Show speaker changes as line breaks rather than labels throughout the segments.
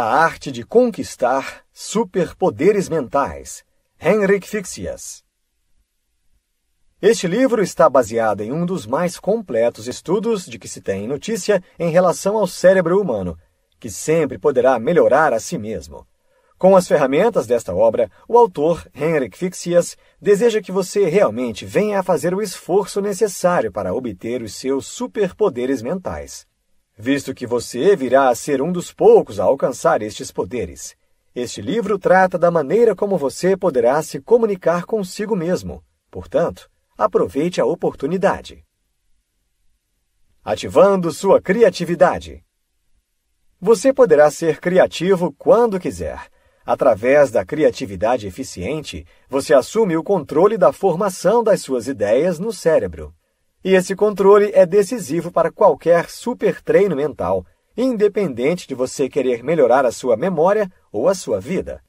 A Arte de Conquistar Superpoderes Mentais, Henrik Fixias. Este livro está baseado em um dos mais completos estudos de que se tem notícia em relação ao cérebro humano, que sempre poderá melhorar a si mesmo. Com as ferramentas desta obra, o autor, Henrik Fixias, deseja que você realmente venha a fazer o esforço necessário para obter os seus superpoderes mentais, visto que você virá a ser um dos poucos a alcançar estes poderes. Este livro trata da maneira como você poderá se comunicar consigo mesmo. Portanto, aproveite a oportunidade. Ativando sua criatividade. Você poderá ser criativo quando quiser. Através da criatividade eficiente, você assume o controle da formação das suas ideias no cérebro. E esse controle é decisivo para qualquer super treino mental, independente de você querer melhorar a sua memória ou a sua vida.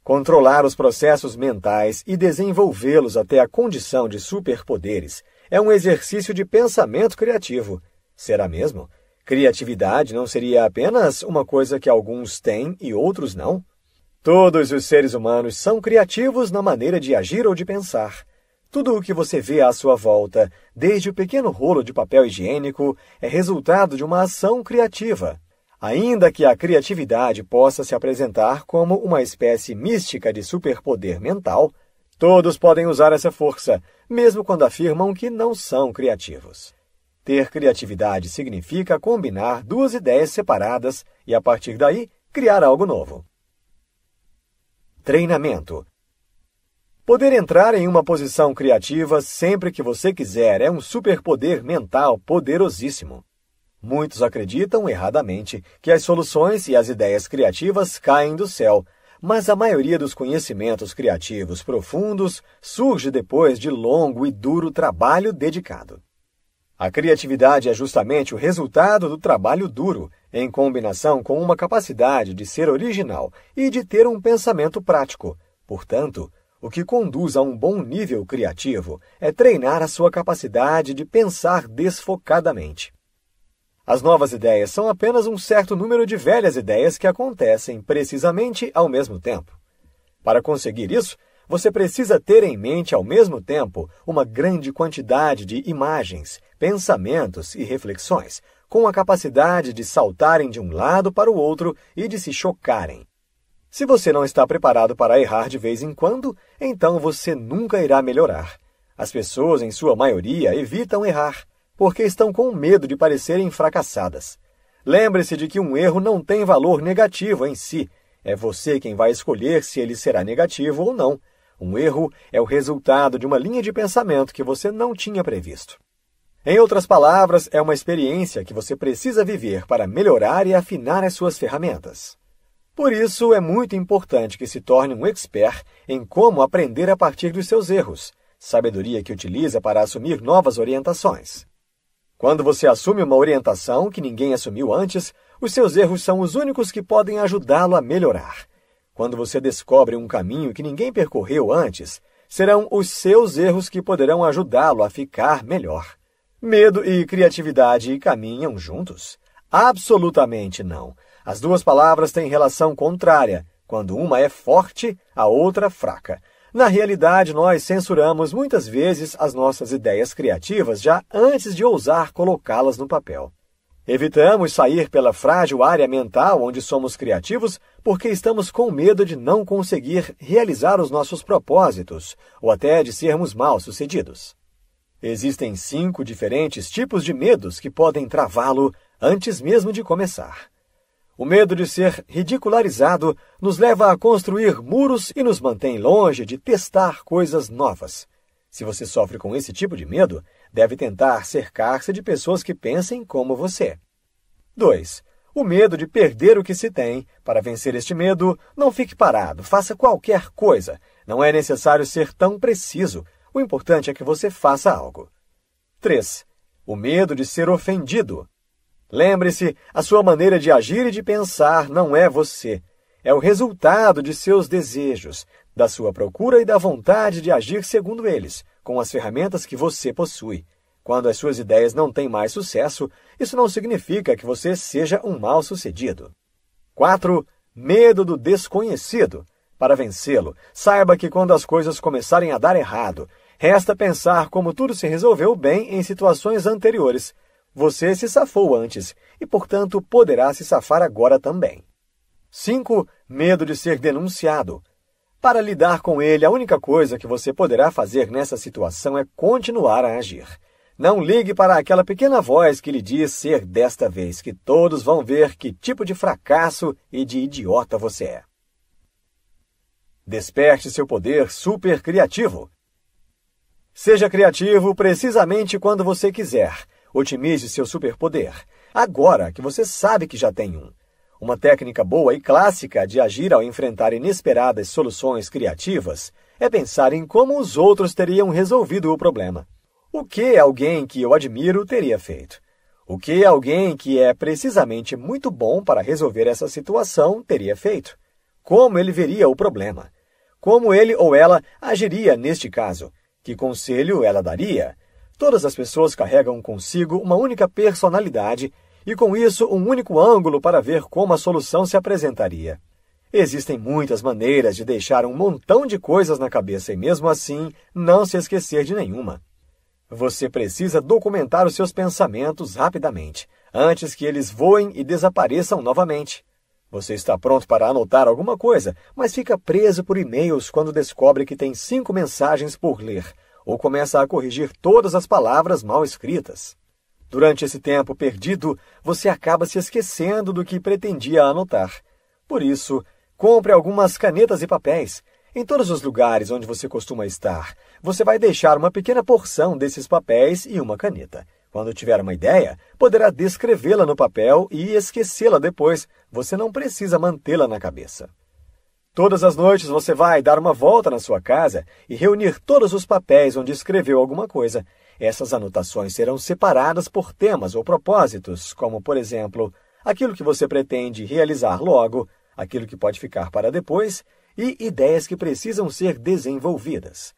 Controlar os processos mentais e desenvolvê-los até a condição de superpoderes é um exercício de pensamento criativo. Será mesmo? Criatividade não seria apenas uma coisa que alguns têm e outros não? Todos os seres humanos são criativos na maneira de agir ou de pensar. Tudo o que você vê à sua volta, desde o pequeno rolo de papel higiênico, é resultado de uma ação criativa. Ainda que a criatividade possa se apresentar como uma espécie mística de superpoder mental, todos podem usar essa força, mesmo quando afirmam que não são criativos. Ter criatividade significa combinar duas ideias separadas e, a partir daí, criar algo novo. Treinamento. Poder entrar em uma posição criativa sempre que você quiser é um superpoder mental poderosíssimo. Muitos acreditam, erradamente, que as soluções e as ideias criativas caem do céu, mas a maioria dos conhecimentos criativos profundos surge depois de longo e duro trabalho dedicado. A criatividade é justamente o resultado do trabalho duro, em combinação com uma capacidade de ser original e de ter um pensamento prático. Portanto, o que conduz a um bom nível criativo é treinar a sua capacidade de pensar desfocadamente. As novas ideias são apenas um certo número de velhas ideias que acontecem precisamente ao mesmo tempo. Para conseguir isso, você precisa ter em mente ao mesmo tempo uma grande quantidade de imagens, pensamentos e reflexões, com a capacidade de saltarem de um lado para o outro e de se chocarem. Se você não está preparado para errar de vez em quando, então você nunca irá melhorar. As pessoas, em sua maioria, evitam errar, porque estão com medo de parecerem fracassadas. Lembre-se de que um erro não tem valor negativo em si. É você quem vai escolher se ele será negativo ou não. Um erro é o resultado de uma linha de pensamento que você não tinha previsto. Em outras palavras, é uma experiência que você precisa viver para melhorar e afinar as suas ferramentas. Por isso, é muito importante que se torne um expert em como aprender a partir dos seus erros, sabedoria que utiliza para assumir novas orientações. Quando você assume uma orientação que ninguém assumiu antes, os seus erros são os únicos que podem ajudá-lo a melhorar. Quando você descobre um caminho que ninguém percorreu antes, serão os seus erros que poderão ajudá-lo a ficar melhor. Medo e criatividade caminham juntos? Absolutamente não. As duas palavras têm relação contrária. Quando uma é forte, a outra fraca. Na realidade, nós censuramos muitas vezes as nossas ideias criativas já antes de ousar colocá-las no papel. Evitamos sair pela frágil área mental onde somos criativos porque estamos com medo de não conseguir realizar os nossos propósitos ou até de sermos mal-sucedidos. Existem 5 diferentes tipos de medos que podem travá-lo antes mesmo de começar. O medo de ser ridicularizado nos leva a construir muros e nos mantém longe de testar coisas novas. Se você sofre com esse tipo de medo, deve tentar cercar-se de pessoas que pensem como você. 2. O medo de perder o que se tem. Para vencer este medo, não fique parado, faça qualquer coisa. Não é necessário ser tão preciso. O importante é que você faça algo. 3. O medo de ser ofendido. Lembre-se, a sua maneira de agir e de pensar não é você. É o resultado de seus desejos, da sua procura e da vontade de agir segundo eles, com as ferramentas que você possui. Quando as suas ideias não têm mais sucesso, isso não significa que você seja um mal-sucedido. 4. Medo do desconhecido. Para vencê-lo, saiba que quando as coisas começarem a dar errado, resta pensar como tudo se resolveu bem em situações anteriores. Você se safou antes e, portanto, poderá se safar agora também. 5. Medo de ser denunciado. Para lidar com ele, a única coisa que você poderá fazer nessa situação é continuar a agir. Não ligue para aquela pequena voz que lhe diz ser desta vez que todos vão ver que tipo de fracasso e de idiota você é. Desperte seu poder super criativo. Seja criativo precisamente quando você quiser. Otimize seu superpoder, agora que você sabe que já tem um. Uma técnica boa e clássica de agir ao enfrentar inesperadas soluções criativas é pensar em como os outros teriam resolvido o problema. O que alguém que eu admiro teria feito? O que alguém que é precisamente muito bom para resolver essa situação teria feito? Como ele veria o problema? Como ele ou ela agiria neste caso? Que conselho ela daria? Todas as pessoas carregam consigo uma única personalidade e, com isso, um único ângulo para ver como a solução se apresentaria. Existem muitas maneiras de deixar um montão de coisas na cabeça e, mesmo assim, não se esquecer de nenhuma. Você precisa documentar os seus pensamentos rapidamente, antes que eles voem e desapareçam novamente. Você está pronto para anotar alguma coisa, mas fica preso por e-mails quando descobre que tem 5 mensagens por ler, ou começa a corrigir todas as palavras mal escritas. Durante esse tempo perdido, você acaba se esquecendo do que pretendia anotar. Por isso, compre algumas canetas e papéis. Em todos os lugares onde você costuma estar, você vai deixar uma pequena porção desses papéis e uma caneta. Quando tiver uma ideia, poderá descrevê-la no papel e esquecê-la depois. Você não precisa mantê-la na cabeça. Todas as noites você vai dar uma volta na sua casa e reunir todos os papéis onde escreveu alguma coisa. Essas anotações serão separadas por temas ou propósitos, como, por exemplo, aquilo que você pretende realizar logo, aquilo que pode ficar para depois e ideias que precisam ser desenvolvidas.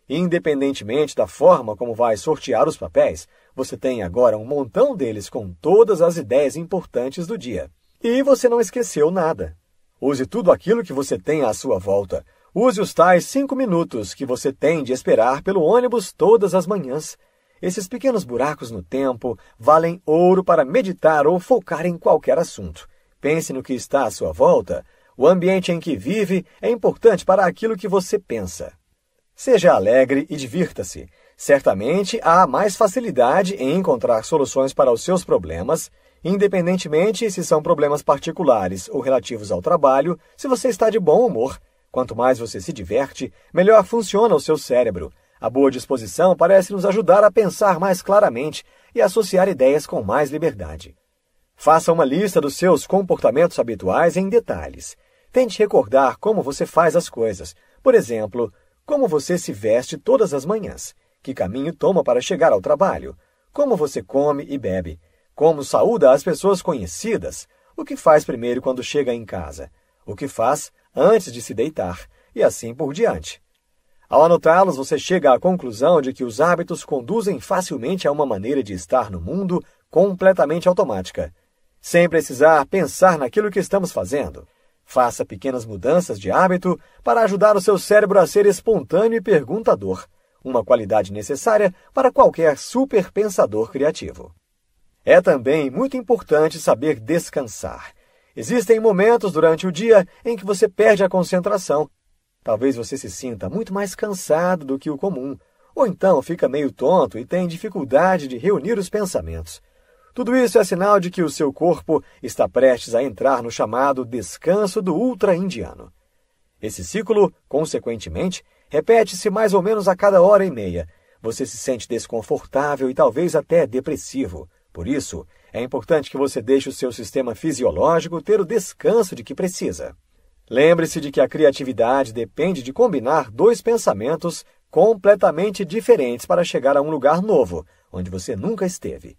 Independentemente da forma como vai sortear os papéis, você tem agora um montão deles com todas as ideias importantes do dia. E você não esqueceu nada. Use tudo aquilo que você tem à sua volta. Use os tais 5 minutos que você tem de esperar pelo ônibus todas as manhãs. Esses pequenos buracos no tempo valem ouro para meditar ou focar em qualquer assunto. Pense no que está à sua volta. O ambiente em que vive é importante para aquilo que você pensa. Seja alegre e divirta-se. Certamente há mais facilidade em encontrar soluções para os seus problemas, independentemente se são problemas particulares ou relativos ao trabalho, se você está de bom humor. Quanto mais você se diverte, melhor funciona o seu cérebro. A boa disposição parece nos ajudar a pensar mais claramente e associar ideias com mais liberdade. Faça uma lista dos seus comportamentos habituais em detalhes. Tente recordar como você faz as coisas. Por exemplo, como você se veste todas as manhãs, que caminho toma para chegar ao trabalho, como você come e bebe, como saúda as pessoas conhecidas, o que faz primeiro quando chega em casa, o que faz antes de se deitar, e assim por diante. Ao anotá-los, você chega à conclusão de que os hábitos conduzem facilmente a uma maneira de estar no mundo completamente automática, sem precisar pensar naquilo que estamos fazendo. Faça pequenas mudanças de hábito para ajudar o seu cérebro a ser espontâneo e perguntador, uma qualidade necessária para qualquer superpensador criativo. É também muito importante saber descansar. Existem momentos durante o dia em que você perde a concentração. Talvez você se sinta muito mais cansado do que o comum, ou então fica meio tonto e tem dificuldade de reunir os pensamentos. Tudo isso é sinal de que o seu corpo está prestes a entrar no chamado descanso do ultra-indiano. Esse ciclo, consequentemente, repete-se mais ou menos a cada hora e meia. Você se sente desconfortável e talvez até depressivo. Por isso, é importante que você deixe o seu sistema fisiológico ter o descanso de que precisa. Lembre-se de que a criatividade depende de combinar 2 pensamentos completamente diferentes para chegar a um lugar novo, onde você nunca esteve.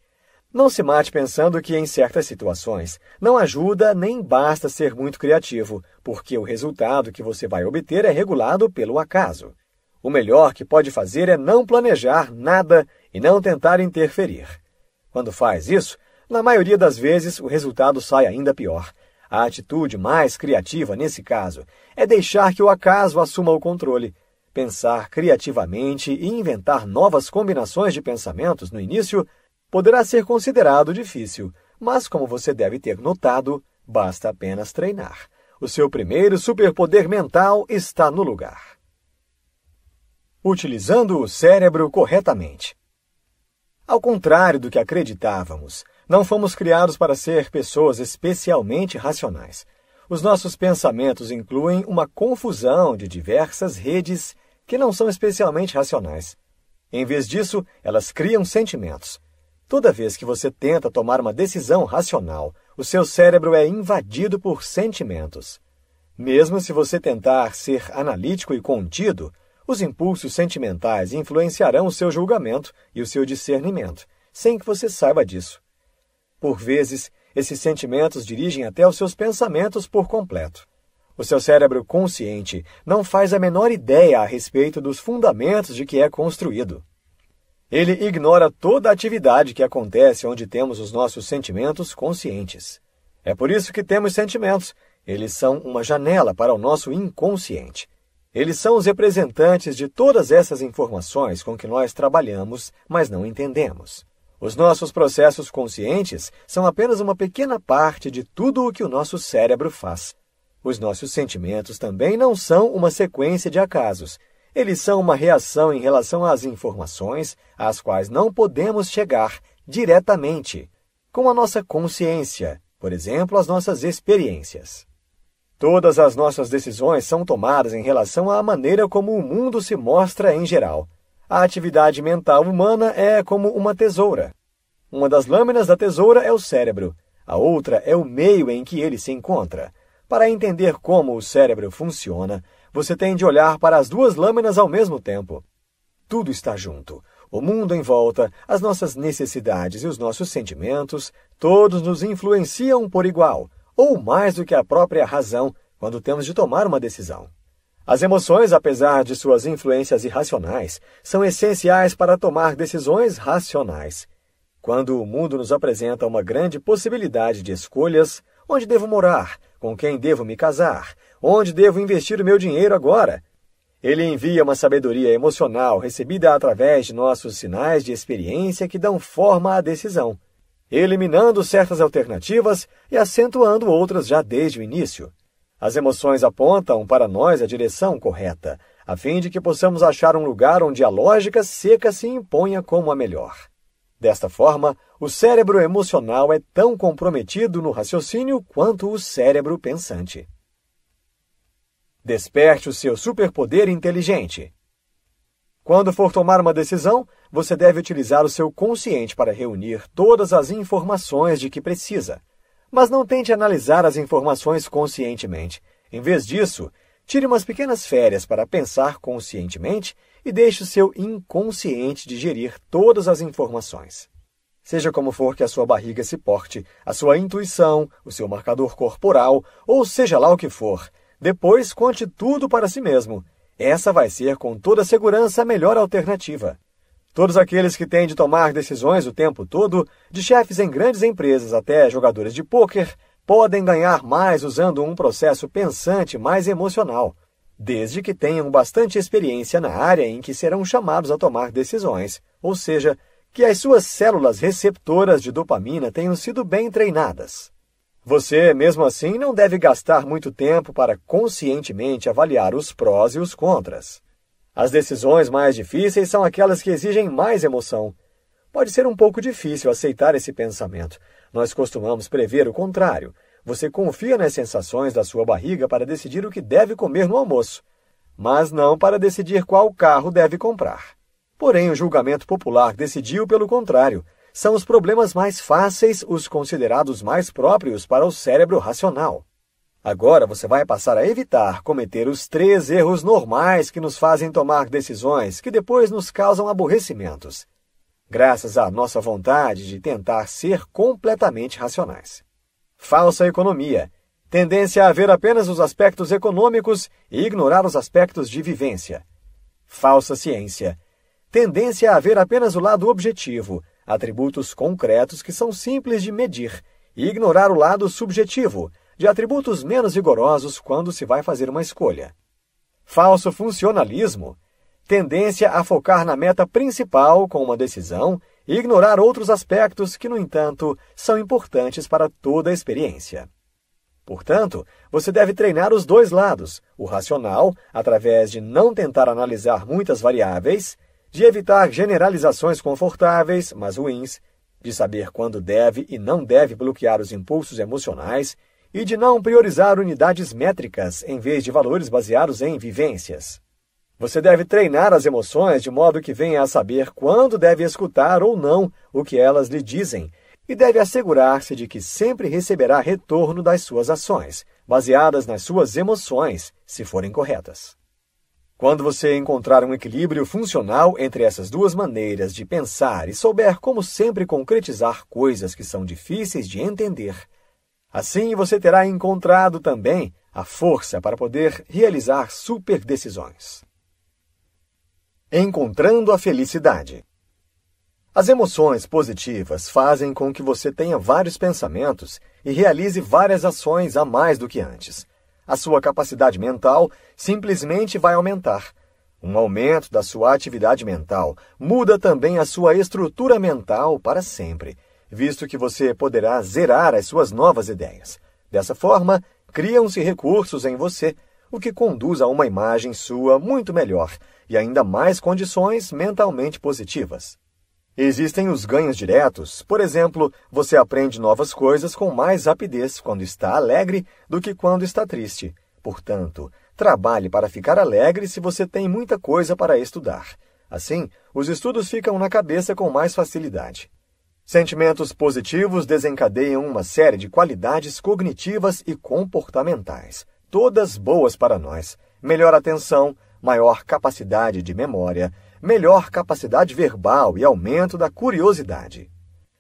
Não se mate pensando que, em certas situações, não ajuda nem basta ser muito criativo, porque o resultado que você vai obter é regulado pelo acaso. O melhor que pode fazer é não planejar nada e não tentar interferir. Quando faz isso, na maioria das vezes o resultado sai ainda pior. A atitude mais criativa nesse caso é deixar que o acaso assuma o controle. Pensar criativamente e inventar novas combinações de pensamentos no início poderá ser considerado difícil, mas como você deve ter notado, basta apenas treinar. O seu primeiro superpoder mental está no lugar. Utilizando o cérebro corretamente. Ao contrário do que acreditávamos, não fomos criados para ser pessoas especialmente racionais. Os nossos pensamentos incluem uma confusão de diversas redes que não são especialmente racionais. Em vez disso, elas criam sentimentos. Toda vez que você tenta tomar uma decisão racional, o seu cérebro é invadido por sentimentos. Mesmo se você tentar ser analítico e contido, os impulsos sentimentais influenciarão o seu julgamento e o seu discernimento, sem que você saiba disso. Por vezes, esses sentimentos dirigem até os seus pensamentos por completo. O seu cérebro consciente não faz a menor ideia a respeito dos fundamentos de que é construído. Ele ignora toda a atividade que acontece onde temos os nossos sentimentos conscientes. É por isso que temos sentimentos. Eles são uma janela para o nosso inconsciente. Eles são os representantes de todas essas informações com que nós trabalhamos, mas não entendemos. Os nossos processos conscientes são apenas uma pequena parte de tudo o que o nosso cérebro faz. Os nossos sentimentos também não são uma sequência de acasos. Eles são uma reação em relação às informações às quais não podemos chegar diretamente, com a nossa consciência, por exemplo, as nossas experiências. Todas as nossas decisões são tomadas em relação à maneira como o mundo se mostra em geral. A atividade mental humana é como uma tesoura. Uma das lâminas da tesoura é o cérebro. A outra é o meio em que ele se encontra. Para entender como o cérebro funciona, você tem de olhar para as duas lâminas ao mesmo tempo. Tudo está junto. O mundo em volta, as nossas necessidades e os nossos sentimentos, todos nos influenciam por igual, ou mais do que a própria razão, quando temos de tomar uma decisão. As emoções, apesar de suas influências irracionais, são essenciais para tomar decisões racionais. Quando o mundo nos apresenta uma grande possibilidade de escolhas, onde devo morar, com quem devo me casar, onde devo investir o meu dinheiro agora, ele envia uma sabedoria emocional recebida através de nossos sinais de experiência que dão forma à decisão, eliminando certas alternativas e acentuando outras já desde o início. As emoções apontam para nós a direção correta, a fim de que possamos achar um lugar onde a lógica seca se imponha como a melhor. Desta forma, o cérebro emocional é tão comprometido no raciocínio quanto o cérebro pensante. Desperte o seu superpoder inteligente. Quando for tomar uma decisão, você deve utilizar o seu consciente para reunir todas as informações de que precisa. Mas não tente analisar as informações conscientemente. Em vez disso, tire umas pequenas férias para pensar conscientemente e deixe o seu inconsciente digerir todas as informações. Seja como for que a sua barriga se porte, a sua intuição, o seu marcador corporal, ou seja lá o que for, depois conte tudo para si mesmo. Essa vai ser com toda segurança a melhor alternativa. Todos aqueles que têm de tomar decisões o tempo todo, de chefes em grandes empresas até jogadores de pôquer, podem ganhar mais usando um processo pensante mais emocional, desde que tenham bastante experiência na área em que serão chamados a tomar decisões, ou seja, que as suas células receptoras de dopamina tenham sido bem treinadas. Você, mesmo assim, não deve gastar muito tempo para conscientemente avaliar os prós e os contras. As decisões mais difíceis são aquelas que exigem mais emoção. Pode ser um pouco difícil aceitar esse pensamento. Nós costumamos prever o contrário. Você confia nas sensações da sua barriga para decidir o que deve comer no almoço, mas não para decidir qual carro deve comprar. Porém, o julgamento popular decidiu pelo contrário. São os problemas mais fáceis os considerados mais próprios para o cérebro racional. Agora você vai passar a evitar cometer os 3 erros normais que nos fazem tomar decisões que depois nos causam aborrecimentos, graças à nossa vontade de tentar ser completamente racionais. Falsa economia. Tendência a ver apenas os aspectos econômicos e ignorar os aspectos de vivência. Falsa ciência. Tendência a ver apenas o lado objetivo, atributos concretos que são simples de medir, e ignorar o lado subjetivo, de atributos menos vigorosos quando se vai fazer uma escolha. Falso funcionalismo, tendência a focar na meta principal com uma decisão e ignorar outros aspectos que, no entanto, são importantes para toda a experiência. Portanto, você deve treinar os dois lados, o racional, através de não tentar analisar muitas variáveis, de evitar generalizações confortáveis, mas ruins, de saber quando deve e não deve bloquear os impulsos emocionais e de não priorizar unidades métricas em vez de valores baseados em vivências. Você deve treinar as emoções de modo que venha a saber quando deve escutar ou não o que elas lhe dizem e deve assegurar-se de que sempre receberá retorno das suas ações, baseadas nas suas emoções, se forem corretas. Quando você encontrar um equilíbrio funcional entre essas duas maneiras de pensar e souber como sempre concretizar coisas que são difíceis de entender, assim você terá encontrado também a força para poder realizar superdecisões. Encontrando a felicidade. As emoções positivas fazem com que você tenha vários pensamentos e realize várias ações a mais do que antes. A sua capacidade mental simplesmente vai aumentar. Um aumento da sua atividade mental muda também a sua estrutura mental para sempre, visto que você poderá zerar as suas novas ideias. Dessa forma, criam-se recursos em você, o que conduz a uma imagem sua muito melhor e ainda mais condições mentalmente positivas. Existem os ganhos diretos, por exemplo, você aprende novas coisas com mais rapidez quando está alegre do que quando está triste. Portanto, trabalhe para ficar alegre se você tem muita coisa para estudar. Assim, os estudos ficam na cabeça com mais facilidade. Sentimentos positivos desencadeiam uma série de qualidades cognitivas e comportamentais, todas boas para nós. Melhor atenção, maior capacidade de memória, melhor capacidade verbal e aumento da curiosidade.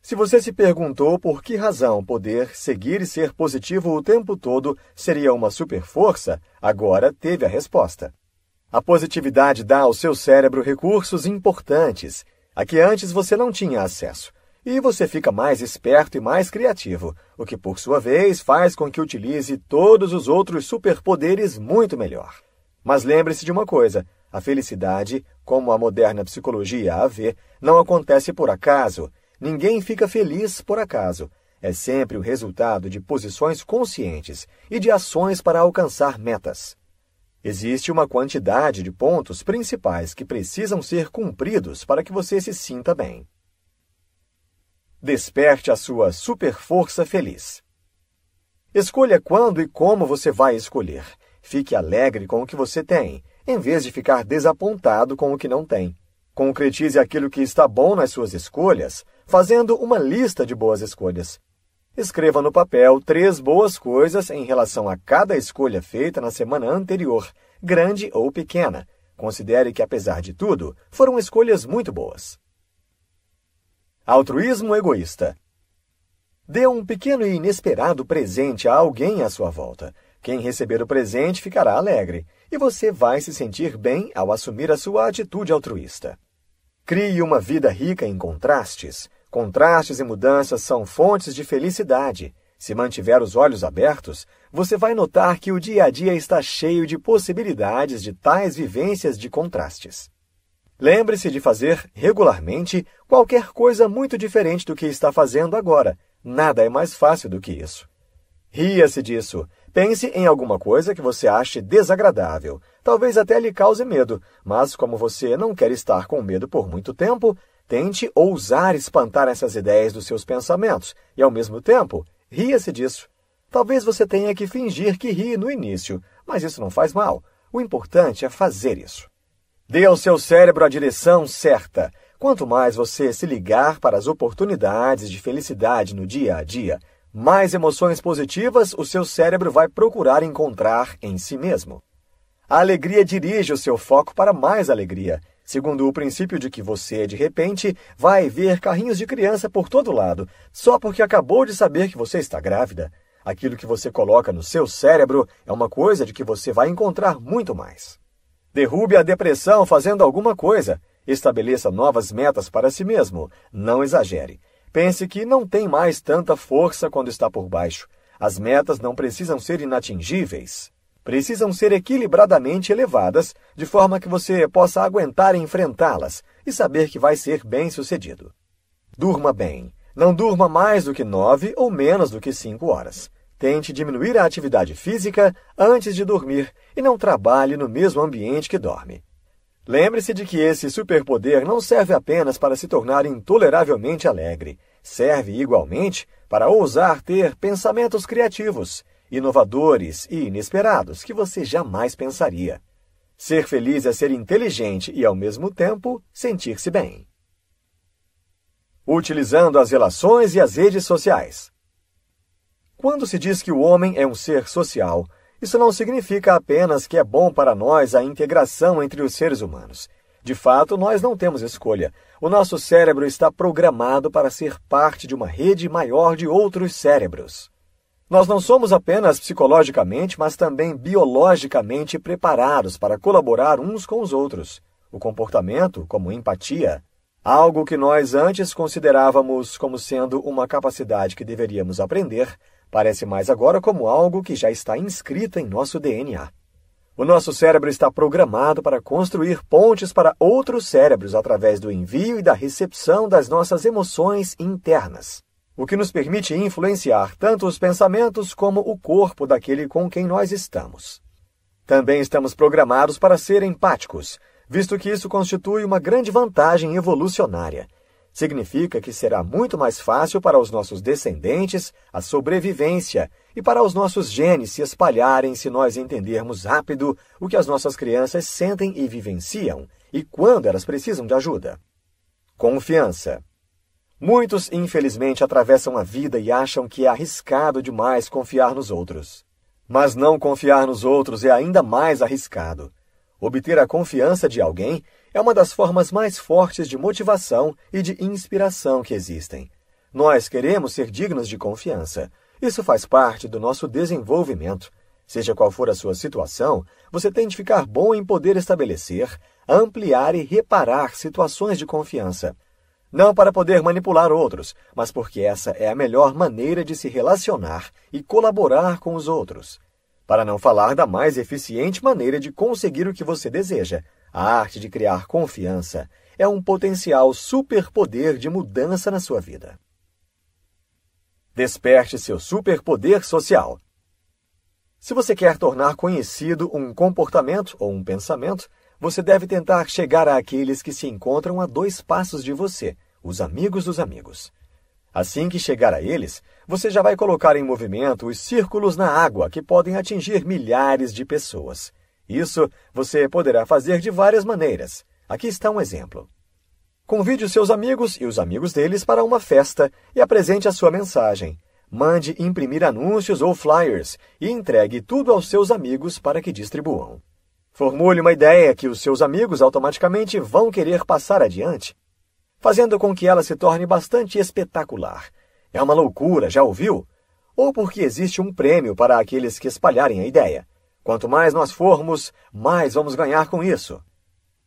Se você se perguntou por que razão poder seguir e ser positivo o tempo todo seria uma superforça, agora teve a resposta. A positividade dá ao seu cérebro recursos importantes, a que antes você não tinha acesso, e você fica mais esperto e mais criativo, o que, por sua vez, faz com que utilize todos os outros superpoderes muito melhor. Mas lembre-se de uma coisa, a felicidade, como a moderna psicologia a vê, não acontece por acaso. Ninguém fica feliz por acaso. É sempre o resultado de posições conscientes e de ações para alcançar metas. Existe uma quantidade de pontos principais que precisam ser cumpridos para que você se sinta bem. Desperte a sua superforça feliz. Escolha quando e como você vai escolher. Fique alegre com o que você tem, em vez de ficar desapontado com o que não tem. Concretize aquilo que está bom nas suas escolhas, fazendo uma lista de boas escolhas. Escreva no papel 3 boas coisas em relação a cada escolha feita na semana anterior, grande ou pequena. Considere que, apesar de tudo, foram escolhas muito boas. Altruísmo egoísta. Dê um pequeno e inesperado presente a alguém à sua volta. Quem receber o presente ficará alegre, e você vai se sentir bem ao assumir a sua atitude altruísta. Crie uma vida rica em contrastes. Contrastes e mudanças são fontes de felicidade. Se mantiver os olhos abertos, você vai notar que o dia a dia está cheio de possibilidades de tais vivências de contrastes. Lembre-se de fazer regularmente qualquer coisa muito diferente do que está fazendo agora. Nada é mais fácil do que isso. Ria-se disso. Pense em alguma coisa que você ache desagradável. Talvez até lhe cause medo, mas como você não quer estar com medo por muito tempo, tente ousar espantar essas ideias dos seus pensamentos e, ao mesmo tempo, ria-se disso. Talvez você tenha que fingir que ri no início, mas isso não faz mal. O importante é fazer isso. Dê ao seu cérebro a direção certa. Quanto mais você se ligar para as oportunidades de felicidade no dia a dia, mais emoções positivas o seu cérebro vai procurar encontrar em si mesmo. A alegria dirige o seu foco para mais alegria, segundo o princípio de que você, de repente, vai ver carrinhos de criança por todo lado, só porque acabou de saber que você está grávida. Aquilo que você coloca no seu cérebro é uma coisa de que você vai encontrar muito mais. Derrube a depressão fazendo alguma coisa. Estabeleça novas metas para si mesmo. Não exagere. Pense que não tem mais tanta força quando está por baixo. As metas não precisam ser inatingíveis. Precisam ser equilibradamente elevadas, de forma que você possa aguentar enfrentá-las e saber que vai ser bem-sucedido. Durma bem. Não durma mais do que 9 ou menos do que 5 horas. Tente diminuir a atividade física antes de dormir e não trabalhe no mesmo ambiente que dorme. Lembre-se de que esse superpoder não serve apenas para se tornar intoleravelmente alegre. Serve igualmente para ousar ter pensamentos criativos, inovadores e inesperados que você jamais pensaria. Ser feliz é ser inteligente e, ao mesmo tempo, sentir-se bem. Utilizando as relações e as redes sociais. Quando se diz que o homem é um ser social, isso não significa apenas que é bom para nós a integração entre os seres humanos. De fato, nós não temos escolha. O nosso cérebro está programado para ser parte de uma rede maior de outros cérebros. Nós não somos apenas psicologicamente, mas também biologicamente preparados para colaborar uns com os outros. O comportamento, como empatia, algo que nós antes considerávamos como sendo uma capacidade que deveríamos aprender, parece mais agora como algo que já está inscrito em nosso DNA. O nosso cérebro está programado para construir pontes para outros cérebros através do envio e da recepção das nossas emoções internas, o que nos permite influenciar tanto os pensamentos como o corpo daquele com quem nós estamos. Também estamos programados para ser empáticos, visto que isso constitui uma grande vantagem evolucionária. Significa que será muito mais fácil para os nossos descendentes a sobrevivência e para os nossos genes se espalharem se nós entendermos rápido o que as nossas crianças sentem e vivenciam e quando elas precisam de ajuda. Confiança. Muitos, infelizmente, atravessam a vida e acham que é arriscado demais confiar nos outros. Mas não confiar nos outros é ainda mais arriscado. Obter a confiança de alguém é uma das formas mais fortes de motivação e de inspiração que existem. Nós queremos ser dignos de confiança. Isso faz parte do nosso desenvolvimento. Seja qual for a sua situação, você tem de ficar bom em poder estabelecer, ampliar e reparar situações de confiança. Não para poder manipular outros, mas porque essa é a melhor maneira de se relacionar e colaborar com os outros. Para não falar da mais eficiente maneira de conseguir o que você deseja, a arte de criar confiança é um potencial superpoder de mudança na sua vida. Desperte seu superpoder social. Se você quer tornar conhecido um comportamento ou um pensamento, você deve tentar chegar àqueles que se encontram a 2 passos de você, os amigos dos amigos. Assim que chegar a eles, você já vai colocar em movimento os círculos na água que podem atingir milhares de pessoas. Isso você poderá fazer de várias maneiras. Aqui está um exemplo. Convide os seus amigos e os amigos deles para uma festa e apresente a sua mensagem. Mande imprimir anúncios ou flyers e entregue tudo aos seus amigos para que distribuam. Formule uma ideia que os seus amigos automaticamente vão querer passar adiante, fazendo com que ela se torne bastante espetacular. É uma loucura, já ouviu? Ou porque existe um prêmio para aqueles que espalharem a ideia. Quanto mais nós formos, mais vamos ganhar com isso.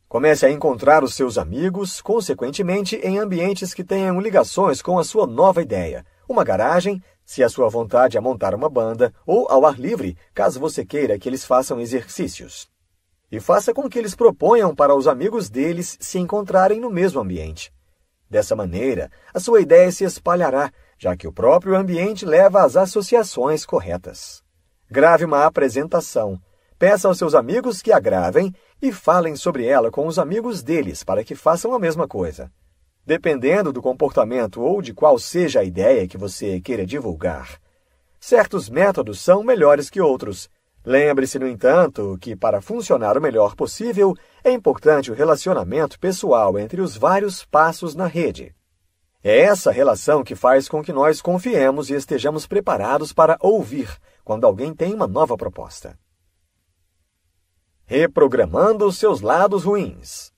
Comece a encontrar os seus amigos, consequentemente, em ambientes que tenham ligações com a sua nova ideia. Uma garagem, se a sua vontade é montar uma banda, ou ao ar livre, caso você queira que eles façam exercícios. E faça com que eles proponham para os amigos deles se encontrarem no mesmo ambiente. Dessa maneira, a sua ideia se espalhará, já que o próprio ambiente leva às associações corretas. Grave uma apresentação. Peça aos seus amigos que a gravem e falem sobre ela com os amigos deles para que façam a mesma coisa. Dependendo do comportamento ou de qual seja a ideia que você queira divulgar, certos métodos são melhores que outros. Lembre-se, no entanto, que para funcionar o melhor possível, é importante o relacionamento pessoal entre os vários passos na rede. É essa relação que faz com que nós confiemos e estejamos preparados para ouvir quando alguém tem uma nova proposta. Reprogramando os seus lados ruins.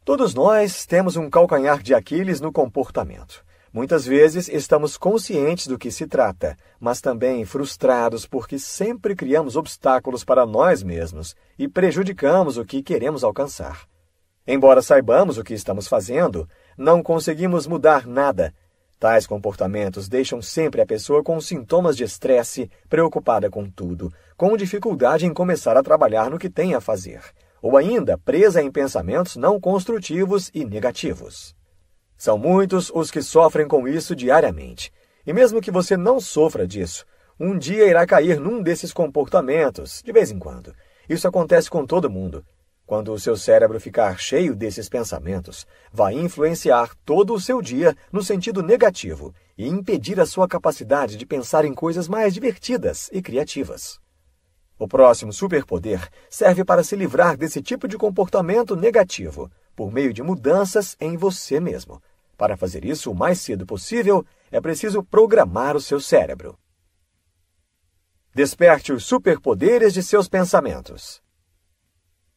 Todos nós temos um calcanhar de Aquiles no comportamento. Muitas vezes estamos conscientes do que se trata, mas também frustrados porque sempre criamos obstáculos para nós mesmos e prejudicamos o que queremos alcançar. Embora saibamos o que estamos fazendo, não conseguimos mudar nada. Tais comportamentos deixam sempre a pessoa com sintomas de estresse, preocupada com tudo, com dificuldade em começar a trabalhar no que tem a fazer, ou ainda presa em pensamentos não construtivos e negativos. São muitos os que sofrem com isso diariamente, e mesmo que você não sofra disso, um dia irá cair num desses comportamentos, de vez em quando. Isso acontece com todo mundo. Quando o seu cérebro ficar cheio desses pensamentos, vai influenciar todo o seu dia no sentido negativo e impedir a sua capacidade de pensar em coisas mais divertidas e criativas. O próximo superpoder serve para se livrar desse tipo de comportamento negativo, por meio de mudanças em você mesmo. Para fazer isso o mais cedo possível, é preciso programar o seu cérebro. Desperte os superpoderes de seus pensamentos.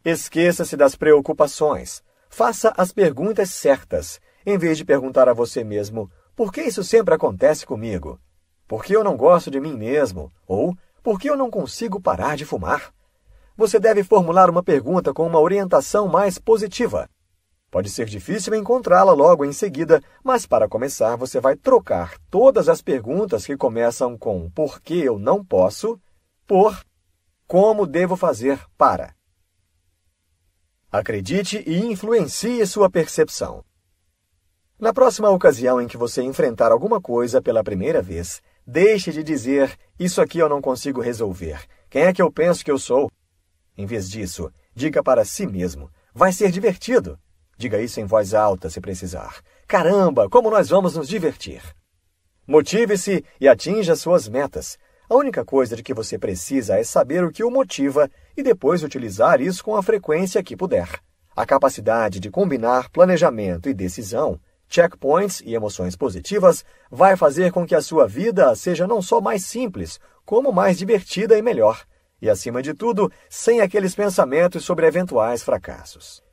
Esqueça-se das preocupações. Faça as perguntas certas, em vez de perguntar a você mesmo: por que isso sempre acontece comigo? Por que eu não gosto de mim mesmo? Ou por que eu não consigo parar de fumar? Você deve formular uma pergunta com uma orientação mais positiva. Pode ser difícil encontrá-la logo em seguida, mas para começar você vai trocar todas as perguntas que começam com por que eu não posso por como devo fazer para. Acredite e influencie sua percepção. Na próxima ocasião em que você enfrentar alguma coisa pela primeira vez, deixe de dizer, isso aqui eu não consigo resolver. Quem é que eu penso que eu sou? Em vez disso, diga para si mesmo, vai ser divertido. Diga isso em voz alta se precisar. Caramba, como nós vamos nos divertir! Motive-se e atinja suas metas. A única coisa de que você precisa é saber o que o motiva e depois utilizar isso com a frequência que puder. A capacidade de combinar planejamento e decisão, checkpoints e emoções positivas vai fazer com que a sua vida seja não só mais simples, como mais divertida e melhor. E, acima de tudo, sem aqueles pensamentos sobre eventuais fracassos.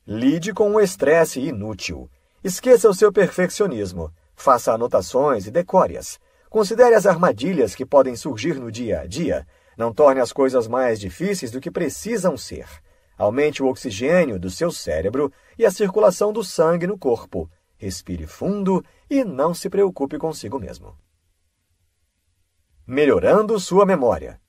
Lide com o estresse inútil. Esqueça o seu perfeccionismo. Faça anotações e decore-as. Considere as armadilhas que podem surgir no dia a dia. Não torne as coisas mais difíceis do que precisam ser. Aumente o oxigênio do seu cérebro e a circulação do sangue no corpo. Respire fundo e não se preocupe consigo mesmo. Melhorando sua memória.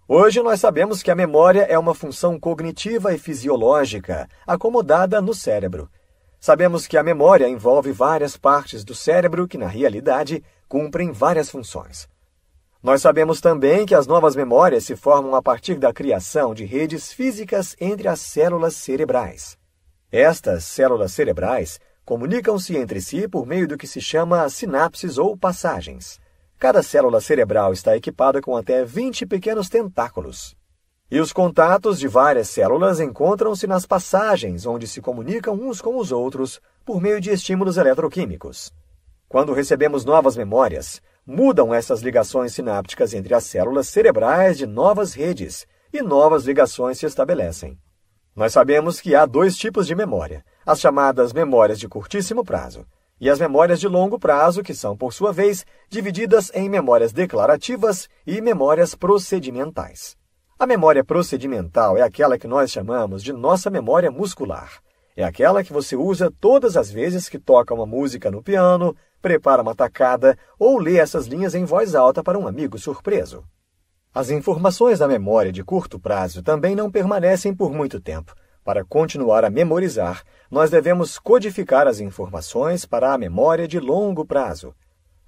Hoje nós sabemos que a memória é uma função cognitiva e fisiológica acomodada no cérebro. Sabemos que a memória envolve várias partes do cérebro que, na realidade, cumprem várias funções. Nós sabemos também que as novas memórias se formam a partir da criação de redes físicas entre as células cerebrais. Estas células cerebrais comunicam-se entre si por meio do que se chama sinapses ou passagens. Cada célula cerebral está equipada com até 20 pequenos tentáculos. E os contatos de várias células encontram-se nas passagens, onde se comunicam uns com os outros por meio de estímulos eletroquímicos. Quando recebemos novas memórias, mudam essas ligações sinápticas entre as células cerebrais de novas redes e novas ligações se estabelecem. Nós sabemos que há dois tipos de memória, as chamadas memórias de curtíssimo prazo e as memórias de longo prazo, que são, por sua vez, divididas em memórias declarativas e memórias procedimentais. A memória procedimental é aquela que nós chamamos de nossa memória muscular. É aquela que você usa todas as vezes que toca uma música no piano, prepara uma tacada ou lê essas linhas em voz alta para um amigo surpreso. As informações da memória de curto prazo também não permanecem por muito tempo. Para continuar a memorizar, nós devemos codificar as informações para a memória de longo prazo.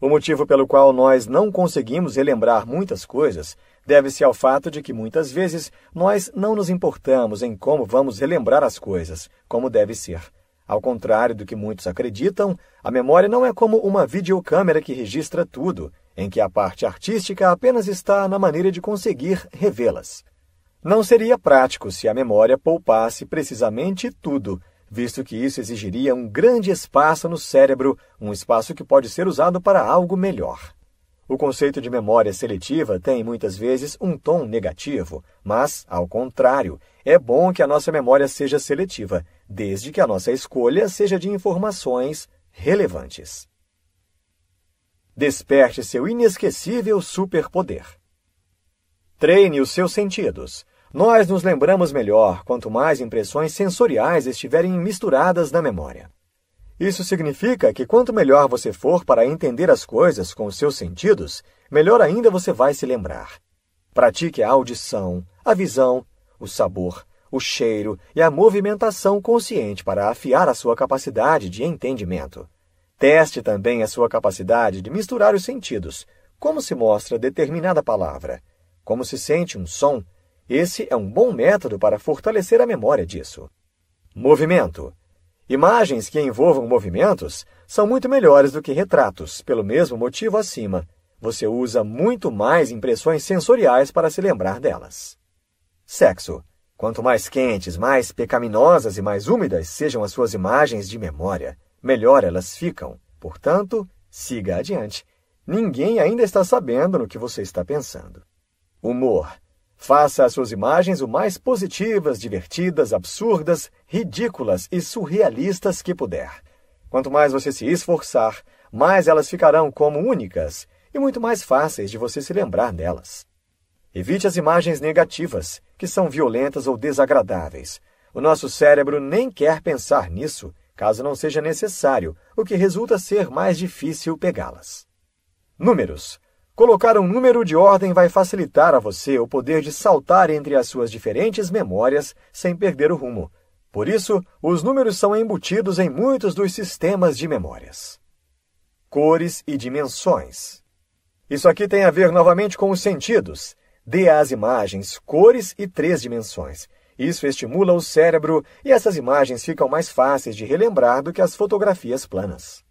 O motivo pelo qual nós não conseguimos relembrar muitas coisas deve-se ao fato de que, muitas vezes, nós não nos importamos em como vamos relembrar as coisas, como deve ser. Ao contrário do que muitos acreditam, a memória não é como uma videocâmera que registra tudo, em que a parte artística apenas está na maneira de conseguir revê-las. Não seria prático se a memória poupasse precisamente tudo, visto que isso exigiria um grande espaço no cérebro, um espaço que pode ser usado para algo melhor. O conceito de memória seletiva tem, muitas vezes, um tom negativo, mas, ao contrário, é bom que a nossa memória seja seletiva, desde que a nossa escolha seja de informações relevantes. Desperte seu inesquecível superpoder. Treine os seus sentidos. Nós nos lembramos melhor quanto mais impressões sensoriais estiverem misturadas na memória. Isso significa que quanto melhor você for para entender as coisas com os seus sentidos, melhor ainda você vai se lembrar. Pratique a audição, a visão, o sabor, o cheiro e a movimentação consciente para afiar a sua capacidade de entendimento. Teste também a sua capacidade de misturar os sentidos. Como se mostra determinada palavra? Como se sente um som? Esse é um bom método para fortalecer a memória disso. Movimento. Imagens que envolvam movimentos são muito melhores do que retratos, pelo mesmo motivo acima. Você usa muito mais impressões sensoriais para se lembrar delas. Sexo. Quanto mais quentes, mais pecaminosas e mais úmidas sejam as suas imagens de memória, melhor elas ficam. Portanto, siga adiante. Ninguém ainda está sabendo no que você está pensando. Humor. Faça as suas imagens o mais positivas, divertidas, absurdas, ridículas e surrealistas que puder. Quanto mais você se esforçar, mais elas ficarão como únicas e muito mais fáceis de você se lembrar delas. Evite as imagens negativas, que são violentas ou desagradáveis. O nosso cérebro nem quer pensar nisso, caso não seja necessário, o que resulta ser mais difícil pegá-las. Números. Colocar um número de ordem vai facilitar a você o poder de saltar entre as suas diferentes memórias sem perder o rumo. Por isso, os números são embutidos em muitos dos sistemas de memórias. Cores e dimensões. Isso aqui tem a ver novamente com os sentidos. Dê às imagens cores e 3 dimensões. Isso estimula o cérebro e essas imagens ficam mais fáceis de relembrar do que as fotografias planas.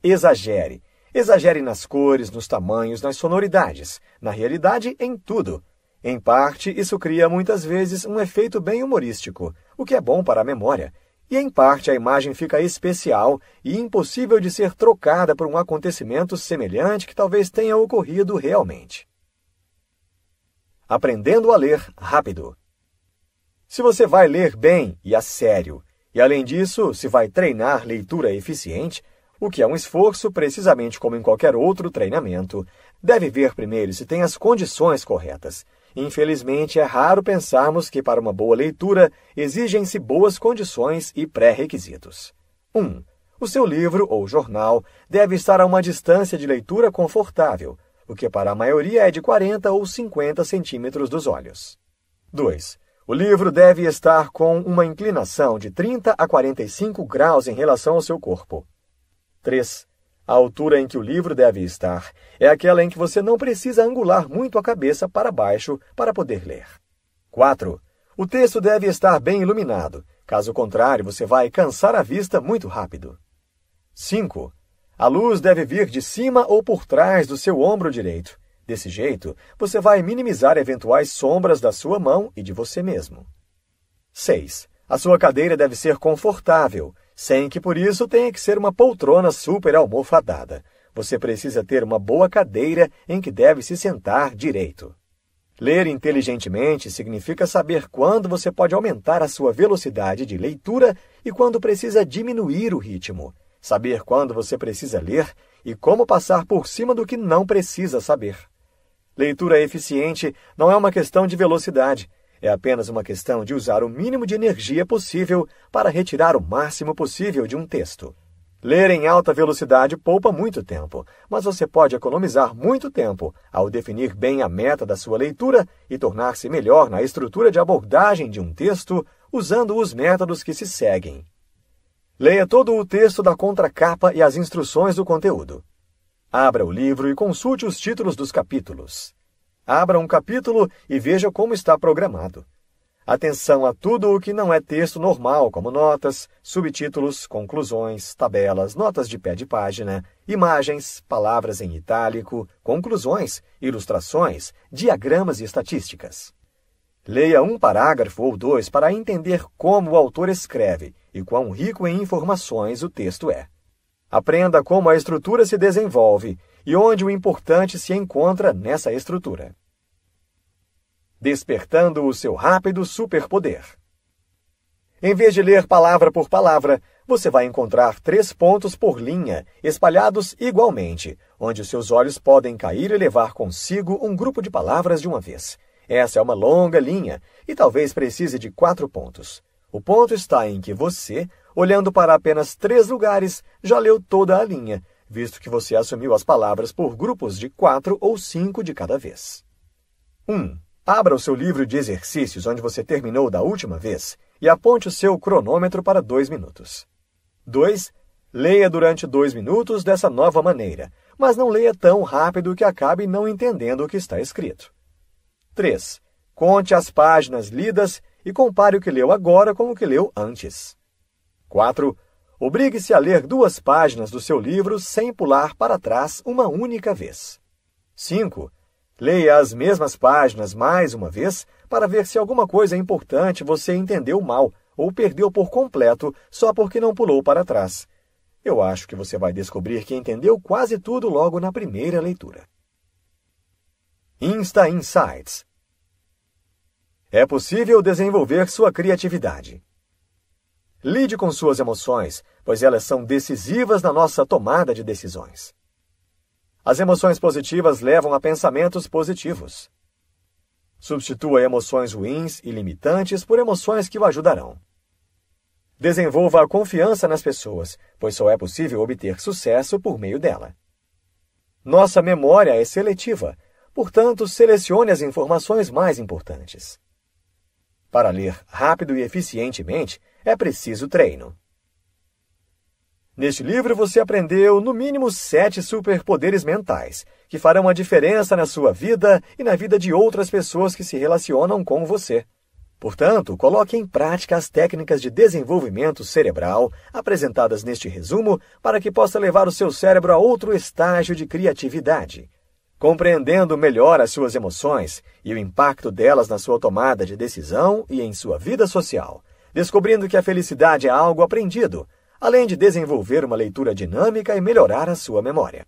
Exagere. Exagere nas cores, nos tamanhos, nas sonoridades. Na realidade, em tudo. Em parte, isso cria muitas vezes um efeito bem humorístico, o que é bom para a memória. E em parte, a imagem fica especial e impossível de ser trocada por um acontecimento semelhante que talvez tenha ocorrido realmente. Aprendendo a ler rápido. Se você vai ler bem e a sério, e além disso, se vai treinar leitura eficiente, o que é um esforço, precisamente como em qualquer outro treinamento, deve ver primeiro se tem as condições corretas. Infelizmente, é raro pensarmos que para uma boa leitura exigem-se boas condições e pré-requisitos. 1. O seu livro ou jornal deve estar a uma distância de leitura confortável, o que para a maioria é de 40 ou 50 centímetros dos olhos. 2. O livro deve estar com uma inclinação de 30 a 45 graus em relação ao seu corpo. 3. A altura em que o livro deve estar é aquela em que você não precisa angular muito a cabeça para baixo para poder ler. 4. O texto deve estar bem iluminado, caso contrário você vai cansar a vista muito rápido. 5. A luz deve vir de cima ou por trás do seu ombro direito. Desse jeito, você vai minimizar eventuais sombras da sua mão e de você mesmo. 6. A sua cadeira deve ser confortável, sem que por isso tenha que ser uma poltrona super almofadada. Você precisa ter uma boa cadeira em que deve se sentar direito. Ler inteligentemente significa saber quando você pode aumentar a sua velocidade de leitura e quando precisa diminuir o ritmo. Saber quando você precisa ler e como passar por cima do que não precisa saber. Leitura eficiente não é uma questão de velocidade. É apenas uma questão de usar o mínimo de energia possível para retirar o máximo possível de um texto. Ler em alta velocidade poupa muito tempo, mas você pode economizar muito tempo ao definir bem a meta da sua leitura e tornar-se melhor na estrutura de abordagem de um texto usando os métodos que se seguem. Leia todo o texto da contracapa e as instruções do conteúdo. Abra o livro e consulte os títulos dos capítulos. Abra um capítulo e veja como está programado. Atenção a tudo o que não é texto normal, como notas, subtítulos, conclusões, tabelas, notas de pé de página, imagens, palavras em itálico, conclusões, ilustrações, diagramas e estatísticas. Leia um parágrafo ou 2 para entender como o autor escreve e quão rico em informações o texto é. Aprenda como a estrutura se desenvolve e onde o importante se encontra nessa estrutura. Despertando o seu rápido superpoder. Em vez de ler palavra por palavra, você vai encontrar 3 pontos por linha, espalhados igualmente, onde os seus olhos podem cair e levar consigo um grupo de palavras de uma vez. Essa é uma longa linha e talvez precise de 4 pontos. O ponto está em que você, olhando para apenas 3 lugares, já leu toda a linha, visto que você assumiu as palavras por grupos de 4 ou 5 de cada vez. 1. Abra o seu livro de exercícios onde você terminou da última vez e aponte o seu cronômetro para 2 minutos. 2. Leia durante 2 minutos dessa nova maneira, mas não leia tão rápido que acabe não entendendo o que está escrito. 3. Conte as páginas lidas e compare o que leu agora com o que leu antes. 4. Obrigue-se a ler 2 páginas do seu livro sem pular para trás uma única vez. 5. Leia as mesmas páginas mais uma vez para ver se alguma coisa importante você entendeu mal ou perdeu por completo só porque não pulou para trás. Eu acho que você vai descobrir que entendeu quase tudo logo na primeira leitura. Insta Insights. É possível desenvolver sua criatividade. Lide com suas emoções, pois elas são decisivas na nossa tomada de decisões. As emoções positivas levam a pensamentos positivos. Substitua emoções ruins e limitantes por emoções que o ajudarão. Desenvolva a confiança nas pessoas, pois só é possível obter sucesso por meio dela. Nossa memória é seletiva, portanto, selecione as informações mais importantes. Para ler rápido e eficientemente, é preciso treino. Neste livro você aprendeu, no mínimo, 7 superpoderes mentais, que farão a diferença na sua vida e na vida de outras pessoas que se relacionam com você. Portanto, coloque em prática as técnicas de desenvolvimento cerebral apresentadas neste resumo para que possa levar o seu cérebro a outro estágio de criatividade. Compreendendo melhor as suas emoções e o impacto delas na sua tomada de decisão e em sua vida social, descobrindo que a felicidade é algo aprendido, além de desenvolver uma leitura dinâmica e melhorar a sua memória.